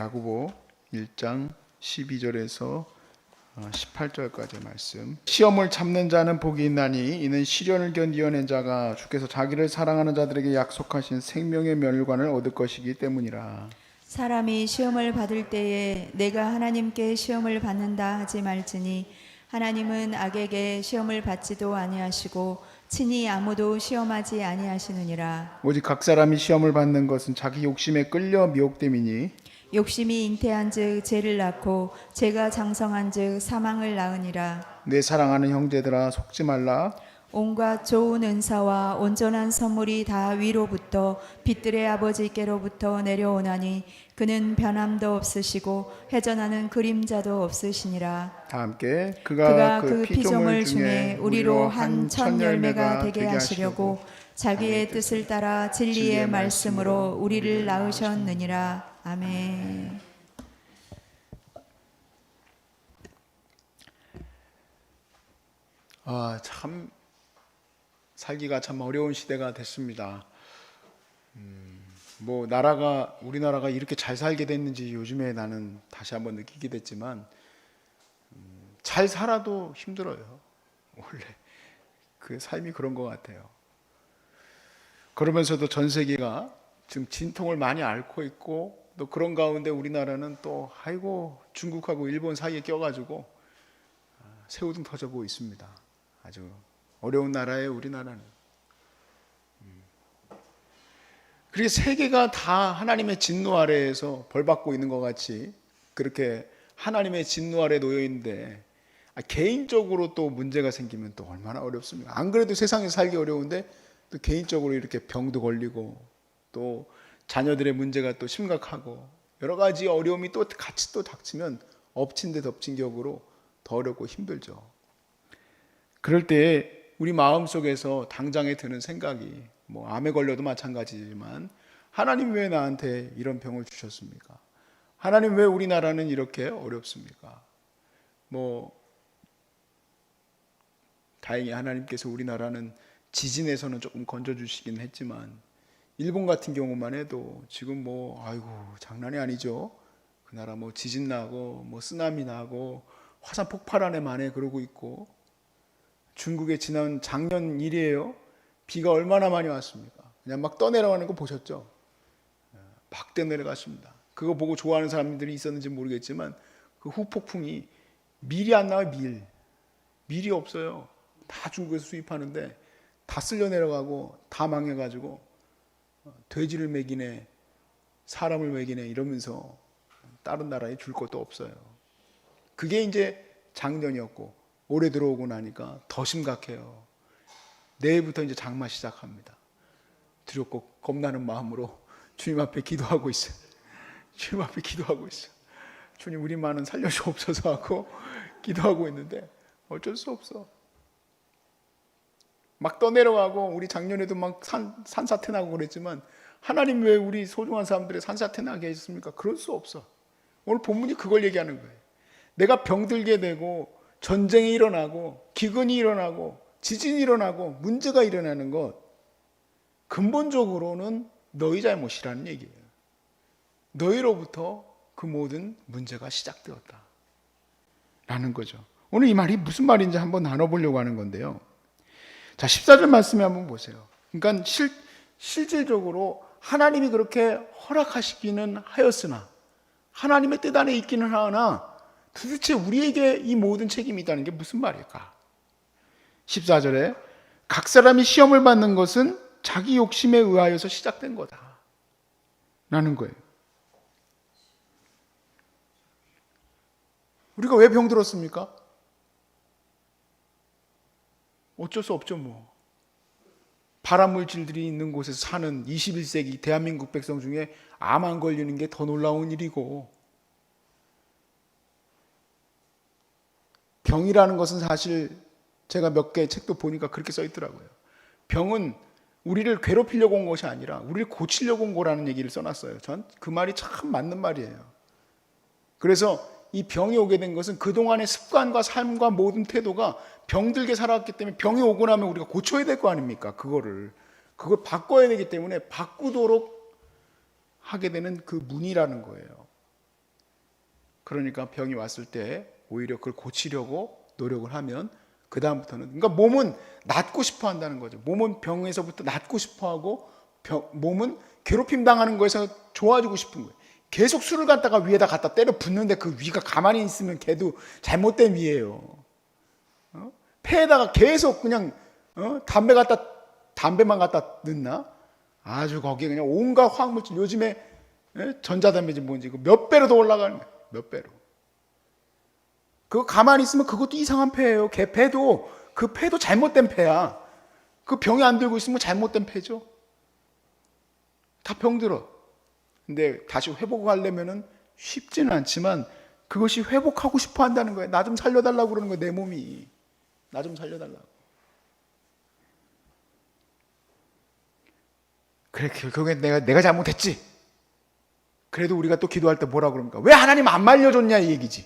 야고보 1장 12절에서 18절까지의 말씀. 시험을 참는 자는 복이 있나니 이는 시련을 견디어낸 자가 주께서 자기를 사랑하는 자들에게 약속하신 생명의 멸관을 얻을 것이기 때문이라. 사람이 시험을 받을 때에 내가 하나님께 시험을 받는다 하지 말지니 하나님은 악에게 시험을 받지도 아니하시고 친히 아무도 시험하지 아니하시느니라. 오직 각 사람이 시험을 받는 것은 자기 욕심에 끌려 미혹됨이니 욕심이 잉태한즉 죄를 낳고 죄가 장성한즉 사망을 낳으니라. 내 사랑하는 형제들아 속지 말라. 온갖 좋은 은사와 온전한 선물이 다 위로부터 빛들의 아버지께로부터 내려오나니 그는 변함도 없으시고 회전하는 그림자도 없으시니라. 다 함께 그가 그 피조물 중에 우리로 한 천 열매가 되게 하시려고 자기의 뜻을 따라 진리의 말씀으로 우리를 낳으셨느니라. 아멘. 참 살기가 참 어려운 시대가 됐습니다. 우리나라가 이렇게 잘 살게 됐는지 요즘에 나는 다시 한번 느끼게 됐지만 잘 살아도 힘들어요. 원래 그 삶이 그런 것 같아요. 그러면서도 전 세계가 지금 진통을 많이 앓고 있고 또 그런 가운데 우리나라는 또 중국하고 일본 사이에 껴가지고 새우등 터져보고 있습니다. 아주 어려운 나라예요, 우리나라는. 그리고 세계가 다 하나님의 진노 아래에서 벌받고 있는 것 같이 그렇게 하나님의 진노 아래 놓여 있는데 개인적으로 또 문제가 생기면 또 얼마나 어렵습니까? 안 그래도 세상에 살기 어려운데 또 개인적으로 이렇게 병도 걸리고 또 자녀들의 문제가 또 심각하고 여러 가지 어려움이 또 같이 또 닥치면 엎친 데 덮친 격으로 더 어렵고 힘들죠. 그럴 때 우리 마음속에서 당장에 드는 생각이 암에 걸려도 마찬가지지만 하나님 왜 나한테 이런 병을 주셨습니까? 하나님 왜 우리나라는 이렇게 어렵습니까? 다행히 하나님께서 우리나라는 지진에서는 조금 건져주시긴 했지만 일본 같은 경우만 해도 지금 장난이 아니죠. 그 나라 지진 나고 쓰나미 나고 화산 폭발하네 만에 그러고 있고 중국에 지난 작년 일이에요. 비가 얼마나 많이 왔습니까? 그냥 막 떠내려가는 거 보셨죠? 막 떠내려갔습니다. 그거 보고 좋아하는 사람들이 있었는지 모르겠지만 그 후폭풍이 밀이 안 나와요. 밀이 없어요. 다 중국에서 수입하는데 다 쓸려 내려가고 다 망해가지고 돼지를 먹이네 사람을 먹이네 이러면서 다른 나라에 줄 것도 없어요. 그게 이제 작년이었고 올해 들어오고 나니까 더 심각해요. 내일부터 이제 장마 시작합니다. 두렵고 겁나는 마음으로 주님 앞에 기도하고 있어요. 주님 앞에 기도하고 있어요. 주님 우리만은 살려주옵소서 하고 기도하고 있는데 어쩔 수 없어. 막 떠내려가고 우리 작년에도 막 산사태 나고 그랬지만 하나님 왜 우리 소중한 사람들의 산사태 나게 했습니까? 그럴 수 없어. 오늘 본문이 그걸 얘기하는 거예요. 내가 병들게 되고 전쟁이 일어나고 기근이 일어나고 지진이 일어나고 문제가 일어나는 것 근본적으로는 너희 잘못이라는 얘기예요. 너희로부터 그 모든 문제가 시작되었다 라는 거죠. 오늘 이 말이 무슨 말인지 한번 나눠보려고 하는 건데요. 자, 14절 말씀에 한번 보세요. 그러니까 실질적으로 하나님이 그렇게 허락하시기는 하였으나 하나님의 뜻 안에 있기는 하나 도대체 우리에게 이 모든 책임이 있다는 게 무슨 말일까? 14절에 각 사람이 시험을 받는 것은 자기 욕심에 의하여서 시작된 거다 라는 거예요. 우리가 왜 병들었습니까? 어쩔 수 없죠. 발암물질들이 있는 곳에서 사는 21세기 대한민국 백성 중에 암 안 걸리는 게 더 놀라운 일이고 병이라는 것은 사실 제가 몇 개 책도 보니까 그렇게 써 있더라고요. 병은 우리를 괴롭히려고 온 것이 아니라 우리를 고치려고 온 거라는 얘기를 써놨어요. 전 그 말이 참 맞는 말이에요. 그래서 이 병이 오게 된 것은 그동안의 습관과 삶과 모든 태도가 병들게 살아왔기 때문에 병이 오고 나면 우리가 고쳐야 될 거 아닙니까? 그걸 바꿔야 되기 때문에 바꾸도록 하게 되는 그 문이라는 거예요. 그러니까 병이 왔을 때 오히려 그걸 고치려고 노력을 하면 그 다음부터는, 그러니까 몸은 낫고 싶어 한다는 거죠. 몸은 병에서부터 낫고 싶어 하고 몸은 괴롭힘 당하는 거에서 좋아지고 싶은 거예요. 계속 술을 갖다가 위에다 갖다 때려 붓는데 그 위가 가만히 있으면 걔도 잘못된 위예요. 폐에다가 계속 그냥 담배만 갖다 넣나? 아주 거기에 그냥 온갖 화학물질, 요즘에 전자담배지 뭔지 몇 배로 더 올라가는 거예요. 몇 배로. 그거 가만히 있으면 그것도 이상한 폐예요. 걔 폐도, 그 폐도 잘못된 폐야. 그 병이 안 들고 있으면 잘못된 폐죠. 다 병들어. 근데 다시 회복하려면은 쉽지는 않지만 그것이 회복하고 싶어 한다는 거예요. 나 좀 살려달라고 그러는 거예요. 내 몸이. 나 좀 살려달라고. 그래, 결국엔 내가 잘못했지. 그래도 우리가 또 기도할 때 뭐라 그럽니까? 왜 하나님 안 말려줬냐 이 얘기지.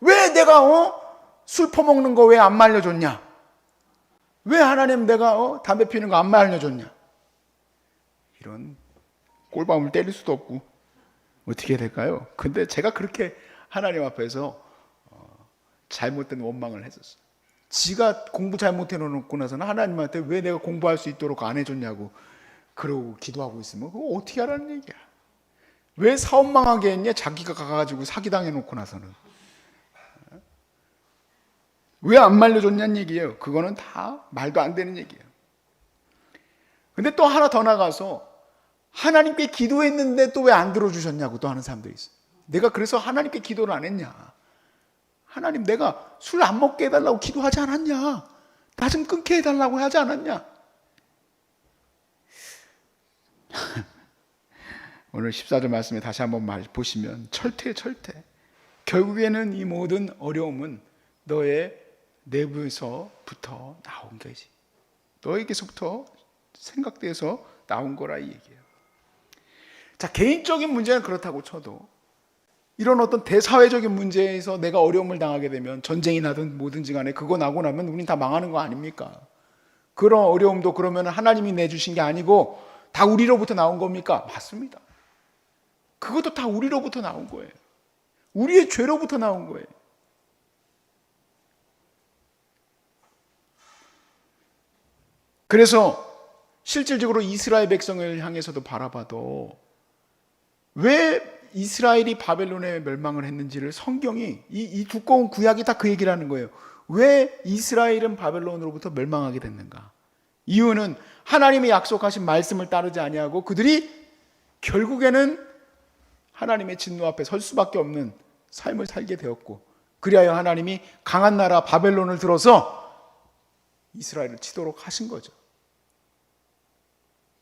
왜 내가 술 퍼먹는 거 왜 안 말려줬냐? 왜 하나님 내가 담배 피우는 거 안 말려줬냐? 이런 꼴밤을 때릴 수도 없고 어떻게 해야 될까요? 근데 제가 그렇게 하나님 앞에서 잘못된 원망을 했었어요. 지가 공부 잘못해 놓고 나서는 하나님한테 왜 내가 공부할 수 있도록 안 해줬냐고 그러고 기도하고 있으면 그거 어떻게 하라는 얘기야. 왜 사업 망하게 했냐? 자기가 가가지고 사기당해 놓고 나서는. 왜 안 말려줬냐는 얘기예요. 그거는 다 말도 안 되는 얘기예요. 근데 또 하나 더 나가서 하나님께 기도했는데 또 왜 안 들어주셨냐고 또 하는 사람도 있어요. 내가 그래서 하나님께 기도를 안 했냐? 하나님 내가 술 안 먹게 해달라고 기도하지 않았냐? 나 좀 끊게 해달라고 하지 않았냐? 오늘 14절 말씀에 다시 한번 보시면 철퇴. 결국에는 이 모든 어려움은 너의 내부에서부터 나온 거지. 너에게서부터 생각돼서 나온 거라 이 얘기예요. 자, 개인적인 문제는 그렇다고 쳐도 이런 어떤 대사회적인 문제에서 내가 어려움을 당하게 되면 전쟁이 나든 뭐든지 간에 그거 나고 나면 우린 다 망하는 거 아닙니까? 그런 어려움도 그러면 하나님이 내주신 게 아니고 다 우리로부터 나온 겁니까? 맞습니다. 그것도 다 우리로부터 나온 거예요. 우리의 죄로부터 나온 거예요. 그래서 실질적으로 이스라엘 백성을 향해서도 바라봐도 왜 이스라엘이 바벨론에 멸망을 했는지를 성경이 이 두꺼운 구약이 다 그 얘기를 하는 거예요. 왜 이스라엘은 바벨론으로부터 멸망하게 됐는가? 이유는 하나님이 약속하신 말씀을 따르지 아니하고 그들이 결국에는 하나님의 진노 앞에 설 수밖에 없는 삶을 살게 되었고, 그리하여 하나님이 강한 나라 바벨론을 들어서 이스라엘을 치도록 하신 거죠.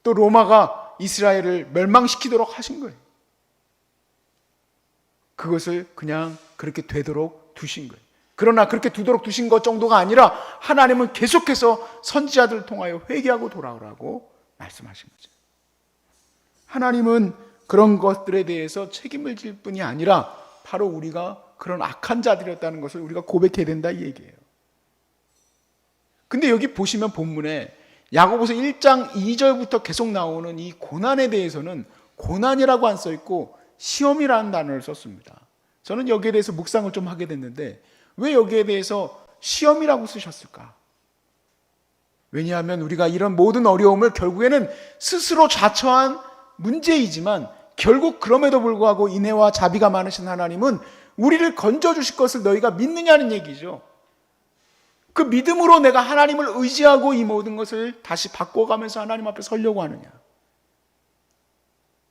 또 로마가 이스라엘을 멸망시키도록 하신 거예요. 그것을 그냥 그렇게 되도록 두신 거예요. 그러나 그렇게 두도록 두신 것 정도가 아니라 하나님은 계속해서 선지자들을 통하여 회개하고 돌아오라고 말씀하신 거죠. 하나님은 그런 것들에 대해서 책임을 질 뿐이 아니라 바로 우리가 그런 악한 자들이었다는 것을 우리가 고백해야 된다 이 얘기예요. 근데 여기 보시면 본문에 야고보서 1장 2절부터 계속 나오는 이 고난에 대해서는 고난이라고 안 써있고 시험이라는 단어를 썼습니다. 저는 여기에 대해서 묵상을 좀 하게 됐는데 왜 여기에 대해서 시험이라고 쓰셨을까? 왜냐하면 우리가 이런 모든 어려움을 결국에는 스스로 자처한 문제이지만 결국 그럼에도 불구하고 인애와 자비가 많으신 하나님은 우리를 건져주실 것을 너희가 믿느냐는 얘기죠. 그 믿음으로 내가 하나님을 의지하고 이 모든 것을 다시 바꿔가면서 하나님 앞에 서려고 하느냐.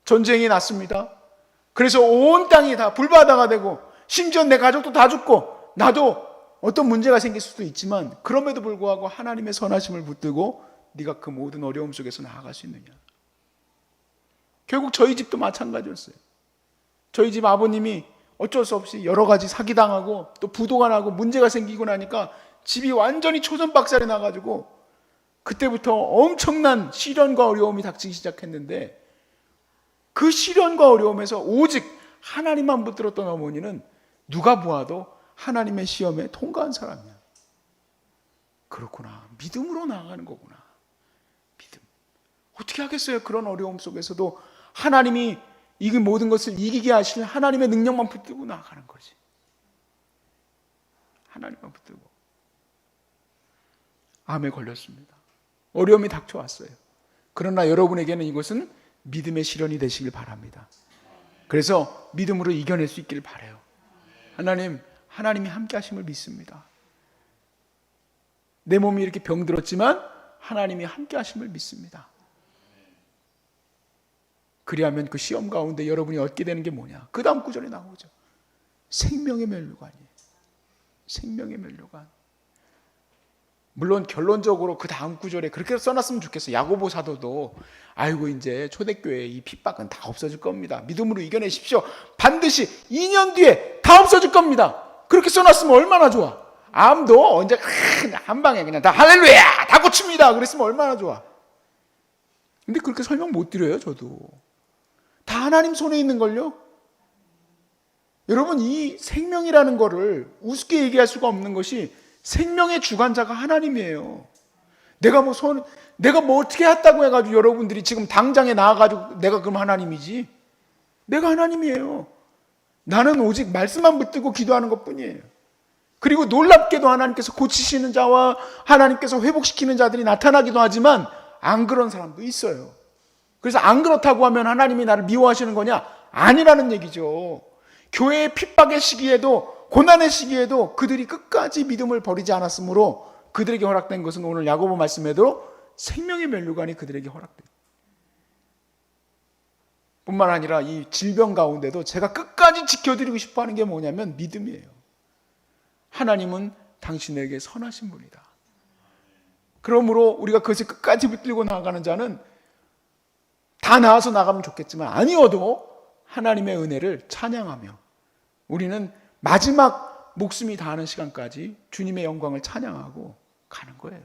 전쟁이 났습니다. 그래서 온 땅이 다 불바다가 되고 심지어 내 가족도 다 죽고 나도 어떤 문제가 생길 수도 있지만 그럼에도 불구하고 하나님의 선하심을 붙들고 네가 그 모든 어려움 속에서 나아갈 수 있느냐. 결국 저희 집도 마찬가지였어요. 저희 집 아버님이 어쩔 수 없이 여러 가지 사기당하고 또 부도가 나고 문제가 생기고 나니까 집이 완전히 초전박살이 나가지고 그때부터 엄청난 시련과 어려움이 닥치기 시작했는데 그 시련과 어려움에서 오직 하나님만 붙들었던 어머니는 누가 보아도 하나님의 시험에 통과한 사람이야. 그렇구나. 믿음으로 나아가는 거구나. 믿음. 어떻게 하겠어요? 그런 어려움 속에서도 하나님이 이 모든 것을 이기게 하실 하나님의 능력만 붙들고 나아가는 거지. 하나님만 붙들고. 암에 걸렸습니다. 어려움이 닥쳐왔어요. 그러나 여러분에게는 이것은 믿음의 실현이 되시길 바랍니다. 그래서 믿음으로 이겨낼 수 있기를 바라요. 하나님이 함께 하심을 믿습니다. 내 몸이 이렇게 병들었지만 하나님이 함께 하심을 믿습니다. 그리하면 그 시험 가운데 여러분이 얻게 되는 게 뭐냐? 그 다음 구절에 나오죠. 생명의 면류관이에요. 생명의 면류관. 물론 결론적으로 그 다음 구절에 그렇게 써놨으면 좋겠어요. 야고보 사도도 아이고 이제 초대교회 이 핍박은 다 없어질 겁니다. 믿음으로 이겨내십시오. 반드시 2년 뒤에 다 없어질 겁니다. 그렇게 써놨으면 얼마나 좋아. 암도 언제 한 방에 그냥 다 할렐루야 다 고칩니다. 그랬으면 얼마나 좋아. 근데 그렇게 설명 못 드려요. 저도. 다 하나님 손에 있는 걸요. 여러분 이 생명이라는 거를 우습게 얘기할 수가 없는 것이 생명의 주관자가 하나님이에요. 내가 뭐 어떻게 했다고 해가지고 여러분들이 지금 당장에 나와가지고 내가 그럼 하나님이지? 내가 하나님이에요. 나는 오직 말씀만 붙들고 기도하는 것 뿐이에요. 그리고 놀랍게도 하나님께서 고치시는 자와 하나님께서 회복시키는 자들이 나타나기도 하지만 안 그런 사람도 있어요. 그래서 안 그렇다고 하면 하나님이 나를 미워하시는 거냐? 아니라는 얘기죠. 교회의 핍박의 시기에도 고난의 시기에도 그들이 끝까지 믿음을 버리지 않았으므로 그들에게 허락된 것은 오늘 야고보 말씀에도 생명의 면류관이 그들에게 허락된 뿐만 아니라 이 질병 가운데도 제가 끝까지 지켜드리고 싶어하는 게 뭐냐면 믿음이에요. 하나님은 당신에게 선하신 분이다. 그러므로 우리가 그것을 끝까지 붙들고 나아가는 자는 다 나아서 나가면 좋겠지만 아니어도 하나님의 은혜를 찬양하며 우리는 마지막 목숨이 다하는 시간까지 주님의 영광을 찬양하고 가는 거예요.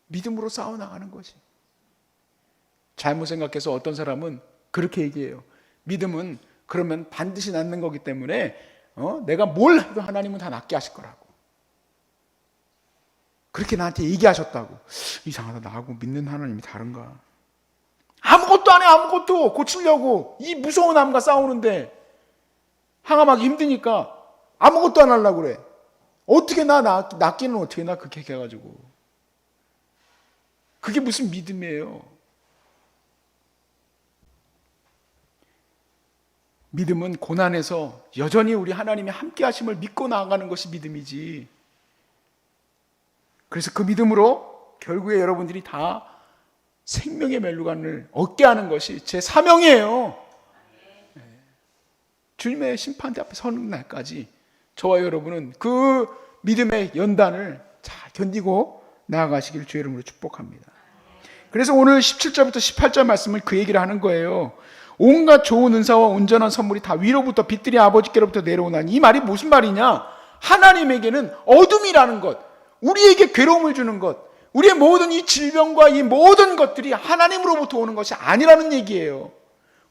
믿음으로 싸워나가는 것이. 잘못 생각해서 어떤 사람은 그렇게 얘기해요. 믿음은 그러면 반드시 낫는 거기 때문에 내가 뭘 해도 하나님은 다 낫게 하실 거라고. 그렇게 나한테 얘기하셨다고. 이상하다. 나하고 믿는 하나님이 다른가. 아무것도 안 해. 아무것도 고치려고 이 무서운 암과 싸우는데 항암하기 힘드니까 아무것도 안 하려고 그래. 어떻게 낫기는 어떻게 나 그렇게 해가지고. 그게 무슨 믿음이에요. 믿음은 고난에서 여전히 우리 하나님이 함께 하심을 믿고 나아가는 것이 믿음이지. 그래서 그 믿음으로 결국에 여러분들이 다 생명의 면류관을 얻게 하는 것이 제 사명이에요. 주님의 심판대 앞에 서는 날까지 저와 여러분은 그 믿음의 연단을 잘 견디고 나아가시기를 주의 이름으로 축복합니다. 그래서 오늘 17절부터 18절 말씀을 그 얘기를 하는 거예요. 온갖 좋은 은사와 온전한 선물이 다 위로부터 빛들이 아버지께로부터 내려오나니. 이 말이 무슨 말이냐? 하나님에게는 어둠이라는 것, 우리에게 괴로움을 주는 것, 우리의 모든 이 질병과 이 모든 것들이 하나님으로부터 오는 것이 아니라는 얘기예요.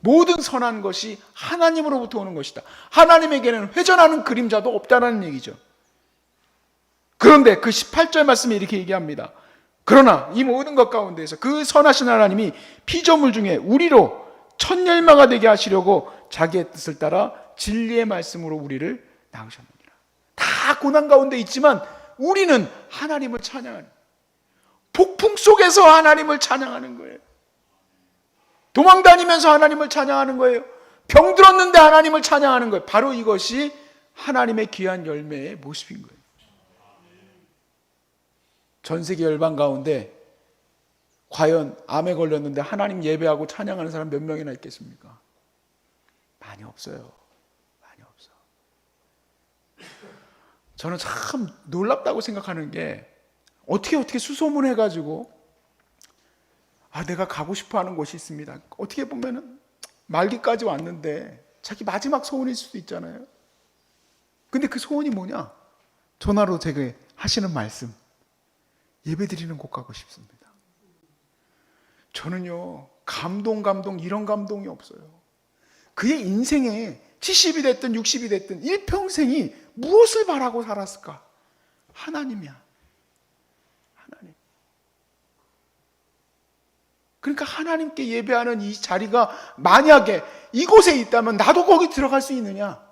모든 선한 것이 하나님으로부터 오는 것이다. 하나님에게는 회전하는 그림자도 없다는 얘기죠. 그런데 그 18절 말씀에 이렇게 얘기합니다. 그러나 이 모든 것 가운데에서 그 선하신 하나님이 피조물 중에 우리로 천열마가 되게 하시려고 자기의 뜻을 따라 진리의 말씀으로 우리를 낳으셨느니라. 다 고난 가운데 있지만 우리는 하나님을 찬양하는, 폭풍 속에서 하나님을 찬양하는 거예요. 도망다니면서 하나님을 찬양하는 거예요. 병들었는데 하나님을 찬양하는 거예요. 바로 이것이 하나님의 귀한 열매의 모습인 거예요. 전 세계 열방 가운데 과연 암에 걸렸는데 하나님 예배하고 찬양하는 사람 몇 명이나 있겠습니까? 많이 없어요. 많이 없어. 저는 참 놀랍다고 생각하는 게 어떻게 수소문해가지고 내가 가고 싶어하는 곳이 있습니다. 어떻게 보면은 말기까지 왔는데 자기 마지막 소원일 수도 있잖아요. 근데 그 소원이 뭐냐? 전화로 제게 하시는 말씀, 예배드리는 곳 가고 싶습니다. 저는요, 감동 이런 감동이 없어요. 그의 인생에 70이 됐든 60이 됐든 일평생이 무엇을 바라고 살았을까? 하나님이야. 하나님. 그러니까 하나님께 예배하는 이 자리가 만약에 이곳에 있다면 나도 거기 들어갈 수 있느냐?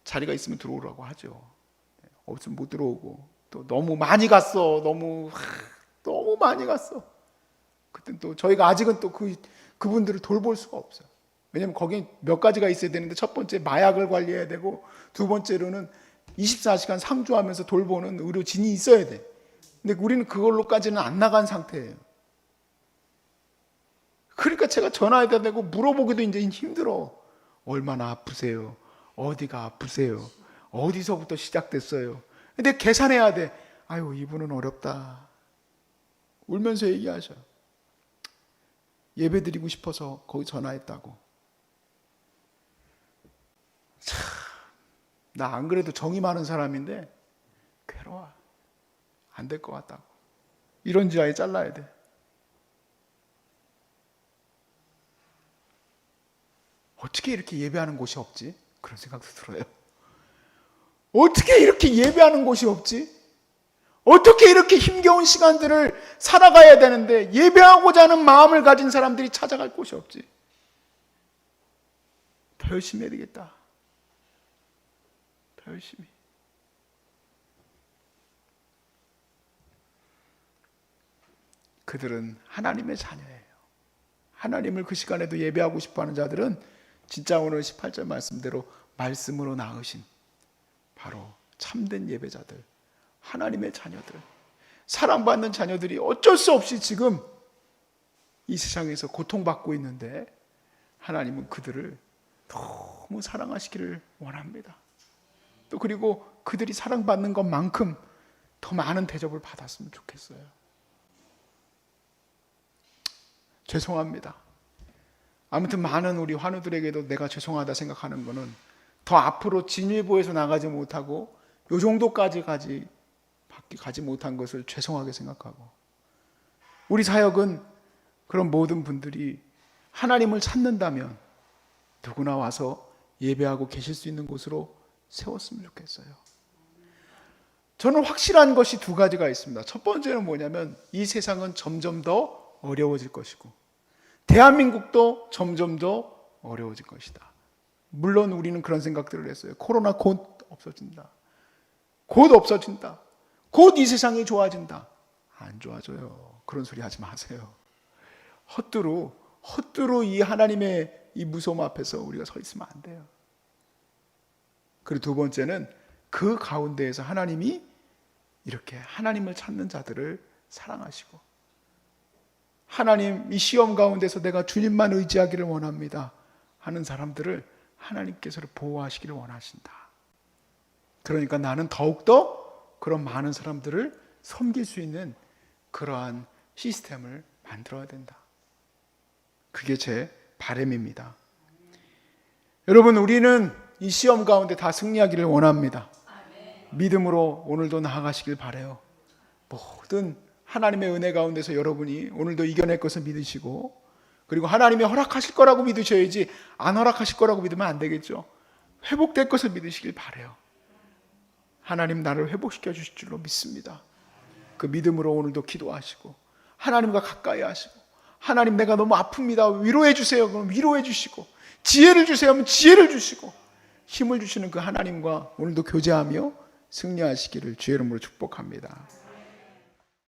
자리가 있으면 들어오라고 하죠. 없으면 못 들어오고, 또 너무 많이 갔어. 너무 많이 갔어. 그땐 또 저희가 아직은 또 그분들을 돌볼 수가 없어요. 왜냐하면 거기 몇 가지가 있어야 되는데, 첫 번째 마약을 관리해야 되고, 두 번째로는 24시간 상주하면서 돌보는 의료진이 있어야 돼. 근데 우리는 그걸로까지는 안 나간 상태예요. 그러니까 제가 전화해야 되고 물어보기도 이제 힘들어. 얼마나 아프세요? 어디가 아프세요? 어디서부터 시작됐어요? 근데 계산해야 돼. 아유, 이분은 어렵다. 울면서 얘기하셔. 예배 드리고 싶어서 거기 전화했다고. 참, 나 안 그래도 정이 많은 사람인데 괴로워. 안 될 것 같다고. 이런 지하에 잘라야 돼. 어떻게 이렇게 예배하는 곳이 없지? 그런 생각도 들어요. 어떻게 이렇게 예배하는 곳이 없지? 어떻게 이렇게 힘겨운 시간들을 살아가야 되는데 예배하고자 하는 마음을 가진 사람들이 찾아갈 곳이 없지? 더 열심히 해야 되겠다. 더 열심히. 그들은 하나님의 자녀예요. 하나님을 그 시간에도 예배하고 싶어하는 자들은 진짜 오늘 18절 말씀대로 말씀으로 낳으신 바로 참된 예배자들, 하나님의 자녀들, 사랑받는 자녀들이 어쩔 수 없이 지금 이 세상에서 고통받고 있는데 하나님은 그들을 너무 사랑하시기를 원합니다. 또 그리고 그들이 사랑받는 것만큼 더 많은 대접을 받았으면 좋겠어요. 죄송합니다. 아무튼 많은 우리 환우들에게도 내가 죄송하다 생각하는 거는 더 앞으로 진일보에서 나가지 못하고 요 정도까지 가지 못한 것을 죄송하게 생각하고, 우리 사역은 그런 모든 분들이 하나님을 찾는다면 누구나 와서 예배하고 계실 수 있는 곳으로 세웠으면 좋겠어요. 저는 확실한 것이 두 가지가 있습니다. 첫 번째는 뭐냐면 이 세상은 점점 더 어려워질 것이고 대한민국도 점점 더 어려워질 것이다. 물론 우리는 그런 생각들을 했어요. 코로나 곧 없어진다. 곧 없어진다. 곧 이 세상이 좋아진다. 안 좋아져요. 그런 소리 하지 마세요. 헛두루 이 하나님의 이 무서움 앞에서 우리가 서 있으면 안 돼요. 그리고 두 번째는 그 가운데에서 하나님이 이렇게 하나님을 찾는 자들을 사랑하시고, 하나님 이 시험 가운데서 내가 주님만 의지하기를 원합니다 하는 사람들을 하나님께서 보호하시기를 원하신다. 그러니까 나는 더욱더 그런 많은 사람들을 섬길 수 있는 그러한 시스템을 만들어야 된다. 그게 제 바람입니다. 여러분, 우리는 이 시험 가운데 다 승리하기를 원합니다. 믿음으로 오늘도 나아가시길 바라요. 모든 하나님의 은혜 가운데서 여러분이 오늘도 이겨낼 것을 믿으시고, 그리고 하나님이 허락하실 거라고 믿으셔야지 안 허락하실 거라고 믿으면 안 되겠죠. 회복될 것을 믿으시길 바라요. 하나님 나를 회복시켜 주실 줄로 믿습니다. 그 믿음으로 오늘도 기도하시고 하나님과 가까이 하시고, 하나님 내가 너무 아픕니다 위로해 주세요 그럼 위로해 주시고, 지혜를 주세요 하면 지혜를 주시고, 힘을 주시는 그 하나님과 오늘도 교제하며 승리하시기를 주의 이름으로 축복합니다.